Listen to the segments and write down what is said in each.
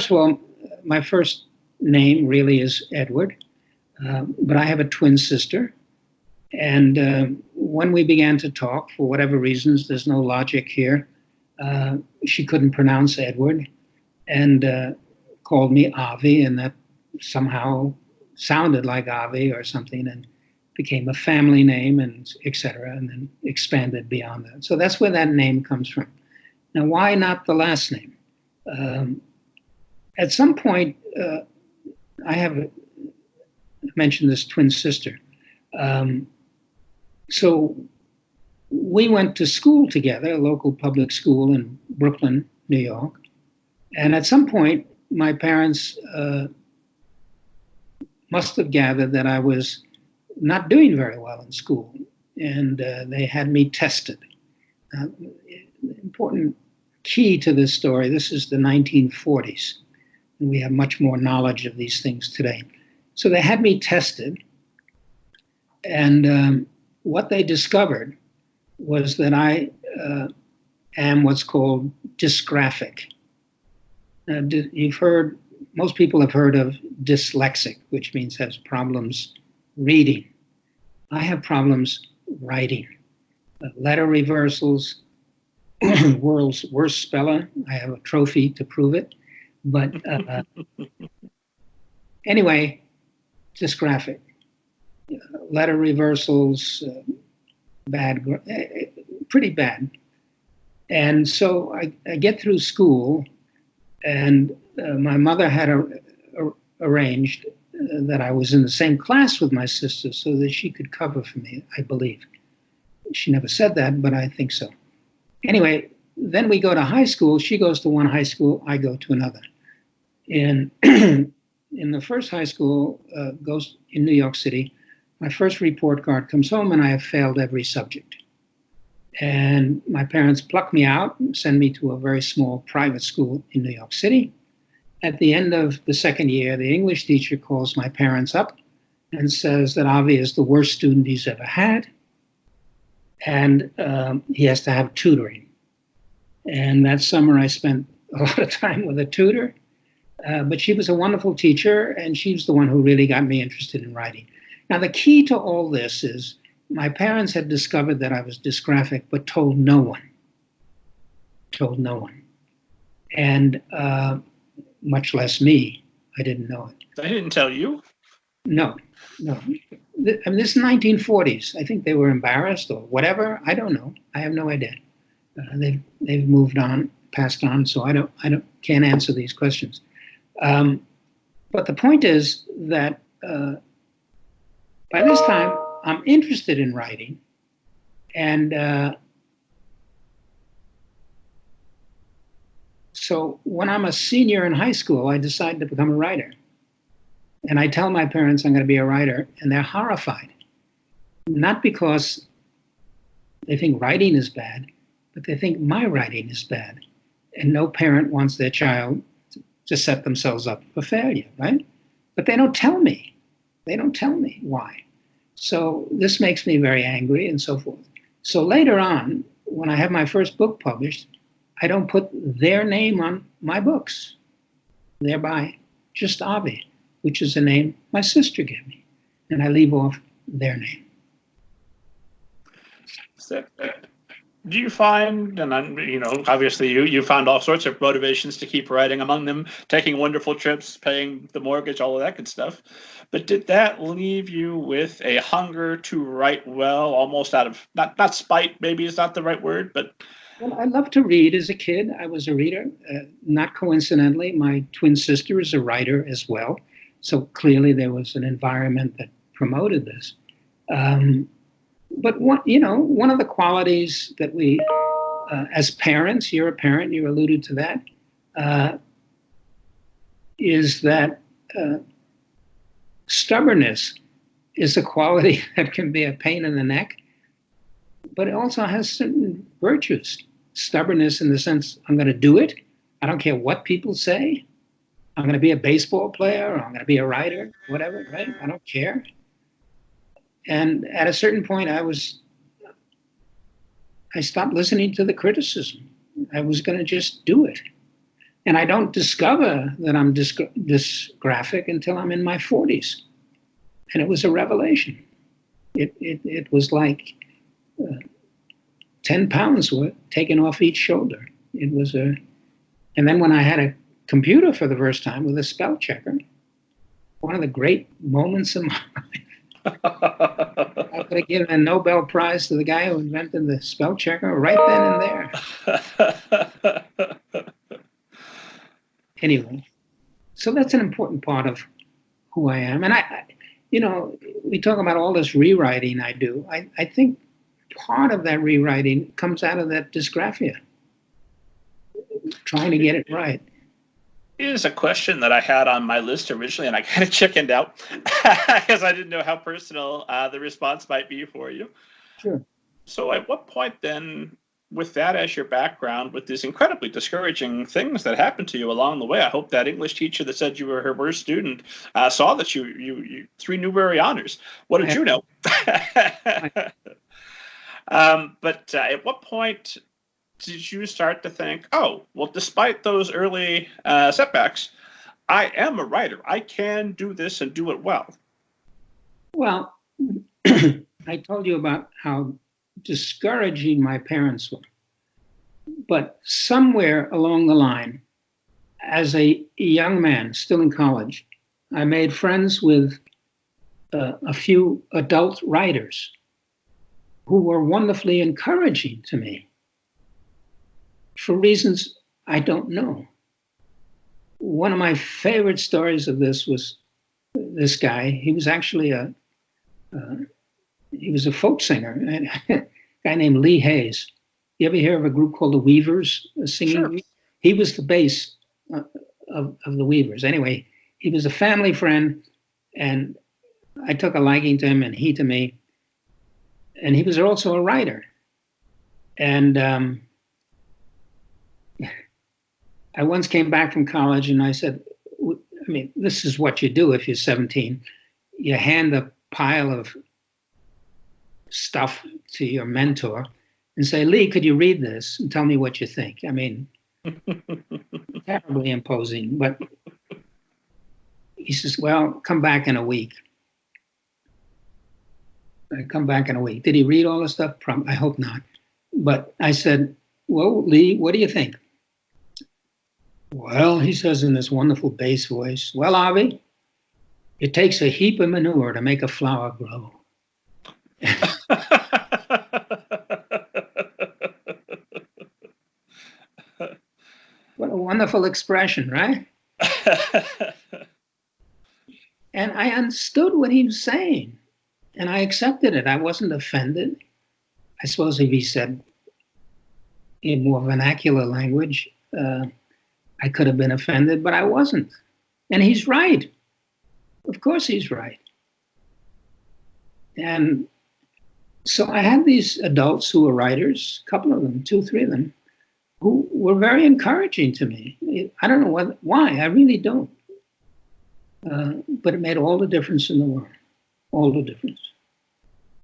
first of all, my first name really is Edward, but I have a twin sister. And when we began to talk, for whatever reasons, there's no logic here, she couldn't pronounce Edward and called me Avi, and that somehow sounded like Avi or something, and became a family name, and et cetera, and then expanded beyond that. So that's where that name comes from. Now, why not the last name? At some point, I have mentioned this twin sister. So we went to school together, a local public school in Brooklyn, New York. And at some point, my parents must have gathered that I was not doing very well in school, and they had me tested. Important key to this story, this is the 1940s, and we have much more knowledge of these things today. So they had me tested, and what they discovered was that I am what's called dysgraphic. Most people have heard of dyslexic, which means has problems reading. I have problems writing. Letter reversals, world's worst speller. I have a trophy to prove it. But anyway, dysgraphic. Letter reversals, pretty bad. And so I get through school, and my mother had arranged that I was in the same class with my sister so that she could cover for me, I believe. She never said that, but I think so. Anyway, then we go to high school. She goes to one high school, I go to another. And in the first high school, goes in New York City, my first report card comes home and I have failed every subject. And my parents pluck me out and send me to a very small private school in New York City. At the end of the second year, the English teacher calls my parents up and says that Avi is the worst student he's ever had, and he has to have tutoring. And that summer I spent a lot of time with a tutor, but she was a wonderful teacher, and she was the one who really got me interested in writing. Now, the key to all this is my parents had discovered that I was dysgraphic, but told no one. Told no one. And much less me. I didn't know it. They didn't tell you? No. I mean, this is 1940s. I think they were embarrassed or whatever. I don't know. I have no idea. They've moved on, passed on, so I can't answer these questions. But the point is that by this time, I'm interested in writing, and so when I'm a senior in high school, I decide to become a writer. And I tell my parents I'm going to be a writer, and they're horrified. Not because they think writing is bad, but they think my writing is bad. And no parent wants their child to set themselves up for failure, right? But they don't tell me. They don't tell me why. So this makes me very angry and so forth. So later on, when I have my first book published, I don't put their name on my books, thereby just Avi, which is a name my sister gave me, and I leave off their name. So, do you find, and obviously you found all sorts of motivations to keep writing, among them taking wonderful trips, paying the mortgage, all of that good stuff. But did that leave you with a hunger to write well, almost out of, not spite, maybe is not the right word, but... Well, I loved to read as a kid. I was a reader. Not coincidentally, my twin sister is a writer as well. So clearly there was an environment that promoted this. But one of the qualities that we, as parents, you're a parent, you alluded to that, is that stubbornness is a quality that can be a pain in the neck, but it also has certain virtues. Stubbornness in the sense, I'm going to do it. I don't care what people say. I'm going to be a baseball player, or I'm going to be a writer, whatever, right? I don't care. And at a certain point, I stopped listening to the criticism. I was going to just do it. And I don't discover that I'm dysgraphic until I'm in my 40s. And it was a revelation. It was like 10 pounds were taken off each shoulder. It was a, and then when I had a computer for the first time with a spell checker, one of the great moments of my life. I could have given a Nobel Prize to the guy who invented the spell checker right then and there. Anyway, so that's an important part of who I am. And we talk about all this rewriting I do. I think part of that rewriting comes out of that dysgraphia, trying to get it right. Is a question that I had on my list originally, and I kind of chickened out because I didn't know how personal the response might be for you. Sure. So at what point then, with that as your background, with these incredibly discouraging things that happened to you along the way, I hope that English teacher that said you were her worst student saw that you 3 Newbery Honors. What did you know? But at what point did you start to think, oh, well, despite those early setbacks, I am a writer. I can do this and do it well? Well, I told you about how discouraging my parents were. But somewhere along the line, as a young man, still in college, I made friends with a few adult writers who were wonderfully encouraging to me for reasons I don't know. One of my favorite stories of this was this guy. He was actually he was a folk singer, a guy named Lee Hayes. You ever hear of a group called the Weavers, a singing Sure. group? He was the bass of the Weavers. Anyway, he was a family friend, and I took a liking to him and he to me. And he was also a writer. And I once came back from college and I said, I mean, this is what you do if you're 17. You hand a pile of stuff to your mentor and say, Lee, could you read this and tell me what you think? I mean, terribly imposing. But he says, well, come back in a week. I come back in a week. Did he read all the stuff? I hope not. But I said, well, Lee, what do you think? Well, he says in this wonderful bass voice, well, Avi, it takes a heap of manure to make a flower grow. What a wonderful expression, right? And I understood what he was saying, and I accepted it. I wasn't offended. I suppose if he said in more vernacular language, I could have been offended, but I wasn't. And he's right. Of course he's right. And so I had these adults who were writers, a couple of them, 2, 3 of them, who were very encouraging to me. I don't know why, I really don't. But it made all the difference in the world, all the difference.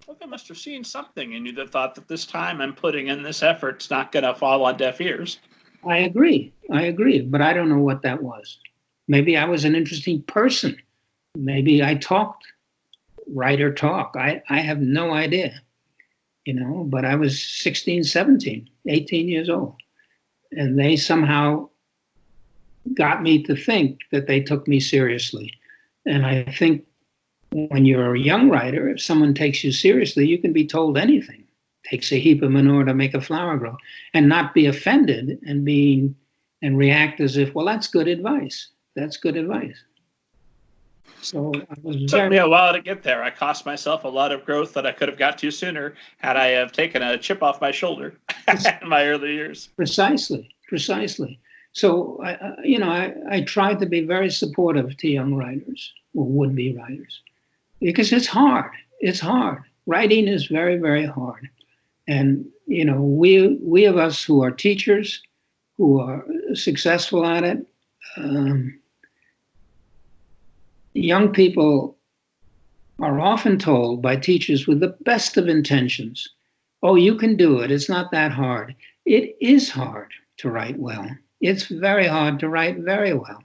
Well, they must have seen something in you that thought that this time I'm putting in this effort, it's not going to fall on deaf ears. I agree, but I don't know what that was. Maybe I was an interesting person. Maybe I talked, writer talk. I have no idea, but I was 16, 17, 18 years old. And they somehow got me to think that they took me seriously. And I think when you're a young writer, if someone takes you seriously, you can be told anything. Takes a heap of manure to make a flower grow, and not be offended and react as if, well, that's good advice. That's good advice. So it took me a while to get there. I cost myself a lot of growth that I could have got to sooner had I have taken a chip off my shoulder in my early years. Precisely. So I tried to be very supportive to young writers or would-be writers, because it's hard. It's hard. Writing is very, very hard. And, we of us who are teachers, who are successful at it, young people are often told by teachers with the best of intentions, oh, you can do it. It's not that hard. It is hard to write well. It's very hard to write very well.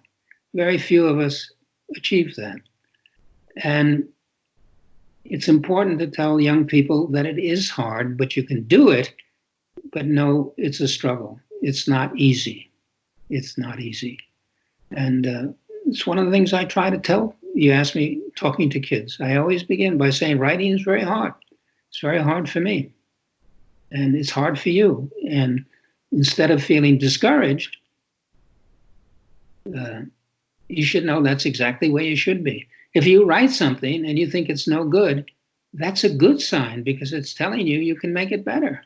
Very few of us achieve that. And it's important to tell young people that it is hard, but you can do it. But no, it's a struggle. It's not easy. It's not easy. And it's one of the things I try to tell. You ask me talking to kids. I always begin by saying writing is very hard. It's very hard for me. And it's hard for you. And instead of feeling discouraged, you should know that's exactly where you should be. If you write something and you think it's no good, that's a good sign because it's telling you you can make it better.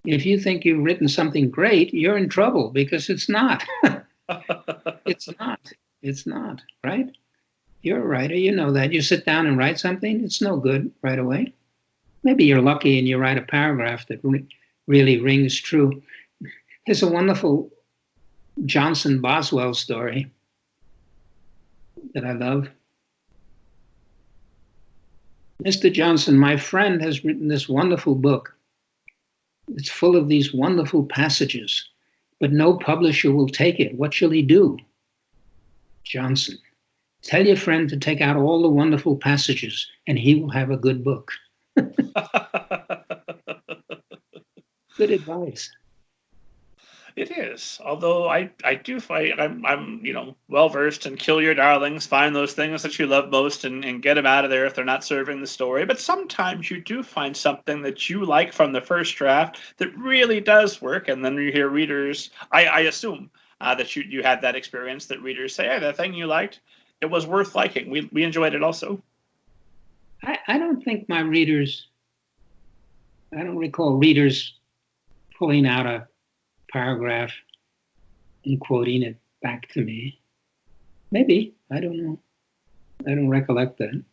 If you think you've written something great, you're in trouble because it's not. It's not. It's not, right? You're a writer, you know that. You sit down and write something, it's no good right away. Maybe you're lucky and you write a paragraph that really rings true. There's a wonderful Johnson Boswell story that I love. Mr. Johnson, my friend, has written this wonderful book. It's full of these wonderful passages, but no publisher will take it. What shall he do? Johnson, tell your friend to take out all the wonderful passages and he will have a good book. Good advice. It is, although I do fight. I'm well versed in kill your darlings, find those things that you love most, and get them out of there if they're not serving the story. But sometimes you do find something that you like from the first draft that really does work, and then you hear readers. I assume that you had that experience that readers say, "Hey, that thing you liked, it was worth liking. We enjoyed it also." I don't think my readers. I don't recall readers pulling out a paragraph and quoting it back to me. Maybe, I don't know. I don't recollect that.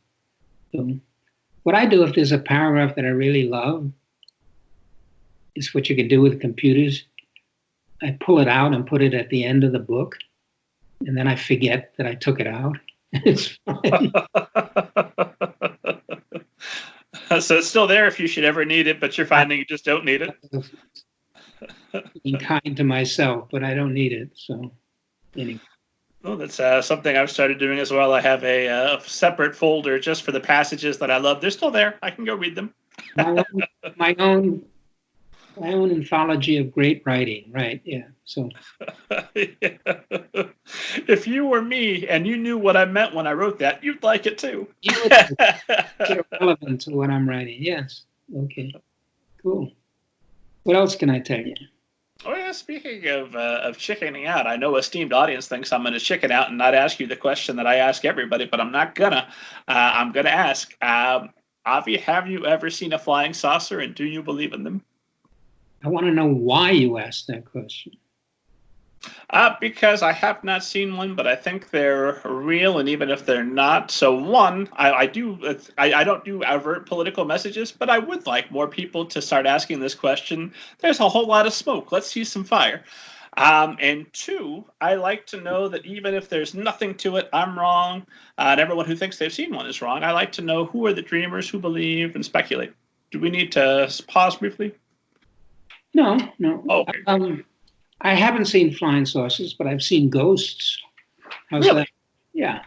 So what I do if there's a paragraph that I really love is what you can do with computers. I pull it out and put it at the end of the book, and then I forget that I took it out. It's fine. So it's still there if you should ever need it, but you're finding you just don't need it. Being kind to myself, but I don't need it. So anyway. Well, that's something I've started doing as well. I have a separate folder just for the passages that I love. They're still there. I can go read them. my own anthology of great writing, right? Yeah. So yeah. If you were me and you knew what I meant when I wrote that, you'd like it too. You would like it. It's relevant to what I'm writing. Yes. Okay. Cool. What else can I tell you? Oh yeah, speaking of chickening out, I know esteemed audience thinks I'm going to chicken out and not ask you the question that I ask everybody, but I'm not gonna. I'm gonna ask, Avi, have you ever seen a flying saucer, and do you believe in them? I want to know why you asked that question. Because I have not seen one, but I think they're real, and even if they're not, so one, I don't do overt political messages, but I would like more people to start asking this question. There's a whole lot of smoke. Let's see some fire. And two, I like to know that even if there's nothing to it, I'm wrong, and everyone who thinks they've seen one is wrong. I like to know who are the dreamers, who believe and speculate. Do we need to pause briefly? No. Okay. I haven't seen flying saucers, but I've seen ghosts. How's Really? that? Yeah.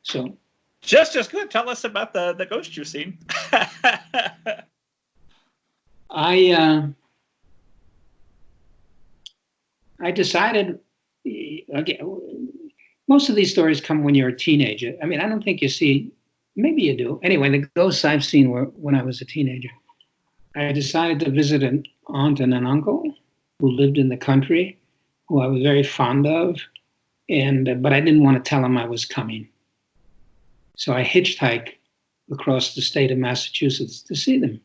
So just as good. Tell us about the ghost you've seen. I decided. Again, most of these stories come when you're a teenager. I mean, I don't think you see. Maybe you do. Anyway, the ghosts I've seen were when I was a teenager. I decided to visit an aunt and an uncle who lived in the country, who I was very fond of, but I didn't want to tell them I was coming. So I hitchhiked across the state of Massachusetts to see them.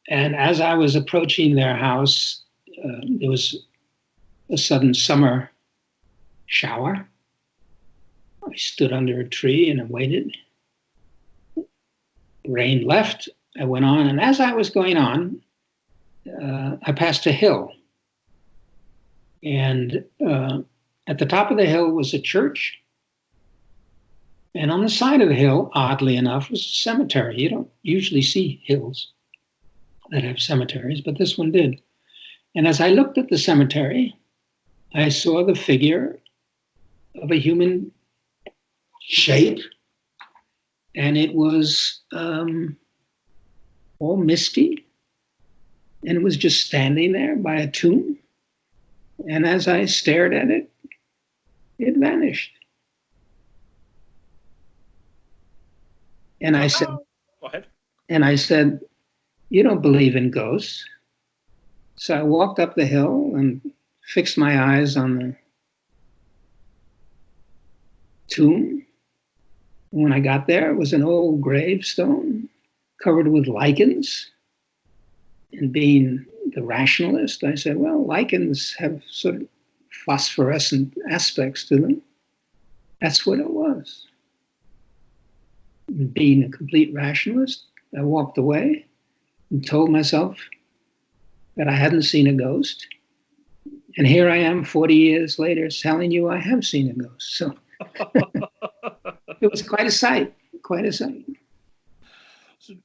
And as I was approaching their house, there was a sudden summer shower. I stood under a tree and I waited. Rain left. I went on, and as I was going on, I passed a hill. And at the top of the hill was a church. And on the side of the hill, oddly enough, was a cemetery. You don't usually see hills that have cemeteries, but this one did. And as I looked at the cemetery, I saw the figure of a human shape, and it was all misty, and it was just standing there by a tomb. And as I stared at it, it vanished. And I said, Go ahead. And I said, "You don't believe in ghosts." So I walked up the hill and fixed my eyes on the tomb. When I got there, it was an old gravestone covered with lichens. And being the rationalist, I said, well, lichens have sort of phosphorescent aspects to them. That's what it was. And being a complete rationalist, I walked away and told myself that I hadn't seen a ghost. And here I am 40 years later telling you I have seen a ghost. So it was quite a sight, quite a sight. So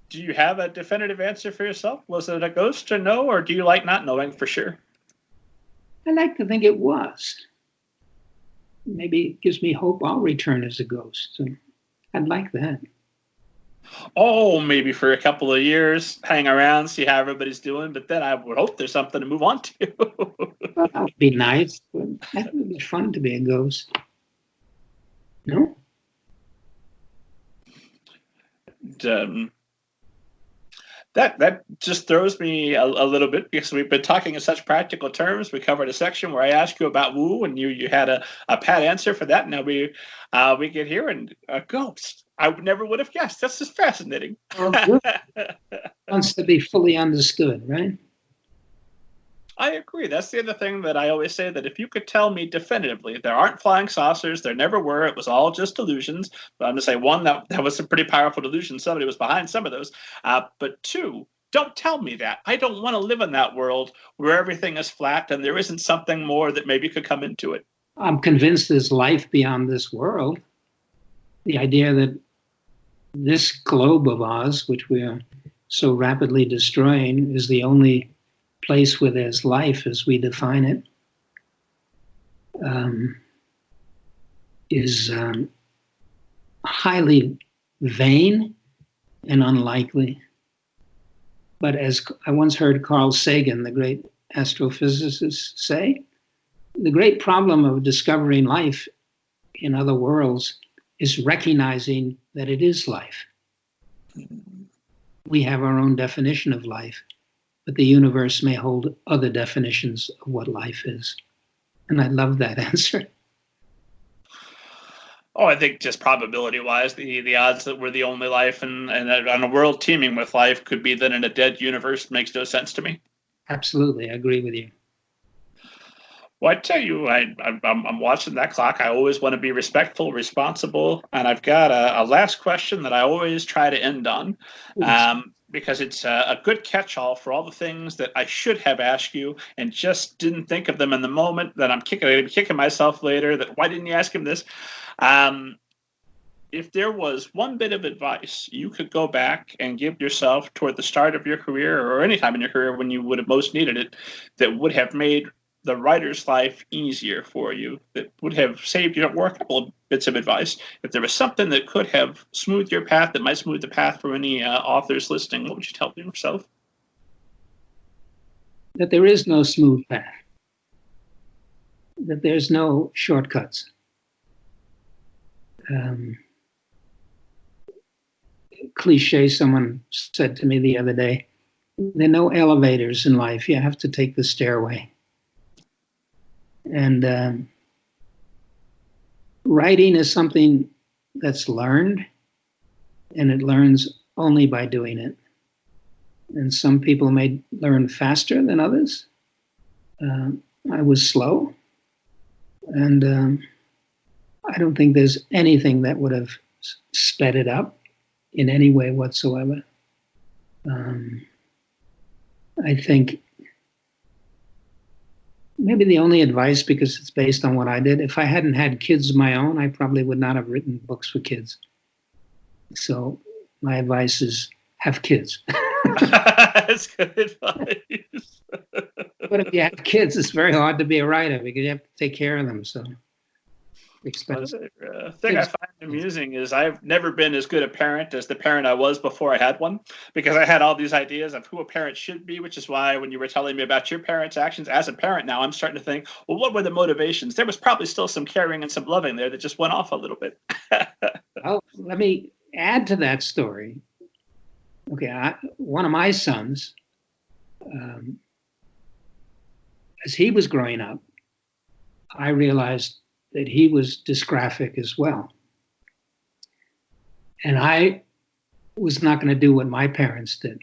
do you have a definitive answer for yourself? Was it a ghost or no, or do you like not knowing for sure? I like to think it was. Maybe it gives me hope I'll return as a ghost. So I'd like that. Oh, maybe for a couple of years, hang around, see how everybody's doing, but then I would hope there's something to move on to. Well, that would be nice. But I think it would be fun to be a ghost. No? That just throws me a little bit, because we've been talking in such practical terms. We covered a section where I asked you about woo, and you had a pat answer for that. Now we get here and a ghost. I never would have guessed. That's just fascinating. Well, wants to be fully understood, right? I agree. That's the other thing that I always say, that if you could tell me definitively there aren't flying saucers, there never were, it was all just illusions. But I'm going to say, one, that was a pretty powerful delusion. Somebody was behind some of those. But two, don't tell me that. I don't want to live in that world where everything is flat and there isn't something more that maybe could come into it. I'm convinced there's life beyond this world. The idea that this globe of ours, which we are so rapidly destroying, is the only place where there's life as we define it, is highly vain and unlikely. But as I once heard Carl Sagan, the great astrophysicist, say, the great problem of discovering life in other worlds is recognizing that it is life. We have our own definition of life, but the universe may hold other definitions of what life is. And I love that answer. Oh, I think just probability-wise, the odds that we're the only life and on a world teeming with life could be that in a dead universe makes no sense to me. Absolutely, I agree with you. Well, I tell you, I'm watching that clock. I always want to be respectful, responsible, and I've got a last question that I always try to end on, because it's a good catch-all for all the things that I should have asked you and just didn't think of them in the moment. That I'm kicking myself later. That why didn't you ask him this? If there was one bit of advice you could go back and give yourself toward the start of your career or any time in your career when you would have most needed it, that would have made the writer's life easier for you, that would have saved you, or a couple of bits of advice, if there was something that could have smoothed your path, that might smooth the path for any authors listening, what would you tell yourself? That there is no smooth path, that there's no shortcuts. Cliche someone said to me the other day, there are no elevators in life, you have to take the stairway. And writing is something that's learned, and it learns only by doing it. And some people may learn faster than others. I was slow, and I don't think there's anything that would have sped it up in any way whatsoever. I think maybe the only advice, because it's based on what I did, if I hadn't had kids of my own, I probably would not have written books for kids. So my advice is have kids. That's good advice. But if you have kids, it's very hard to be a writer because you have to take care of them. So expensive. The thing I find amusing is I've never been as good a parent as the parent I was before I had one, because I had all these ideas of who a parent should be, which is why when you were telling me about your parents' actions as a parent now, I'm starting to think, well, what were the motivations? There was probably still some caring and some loving there that just went off a little bit. Well, let me add to that story. Okay, one of my sons, as he was growing up, I realized that he was dysgraphic as well. And I was not going to do what my parents did.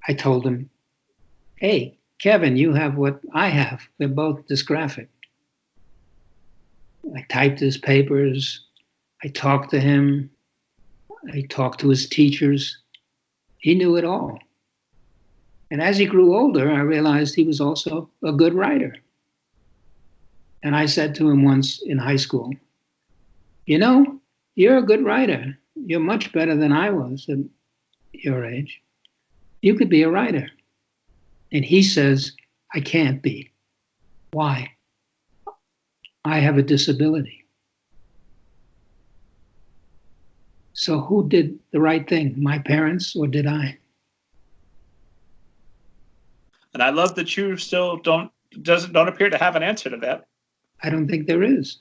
I told him, hey, Kevin, you have what I have. We're both dysgraphic. I typed his papers. I talked to him. I talked to his teachers. He knew it all. And as he grew older, I realized he was also a good writer. And I said to him once in high school, you know, you're a good writer. You're much better than I was at your age. You could be a writer. And he says, I can't be. Why? I have a disability. So who did the right thing, my parents or did I? And I love that you still don't appear to have an answer to that. I don't think there is.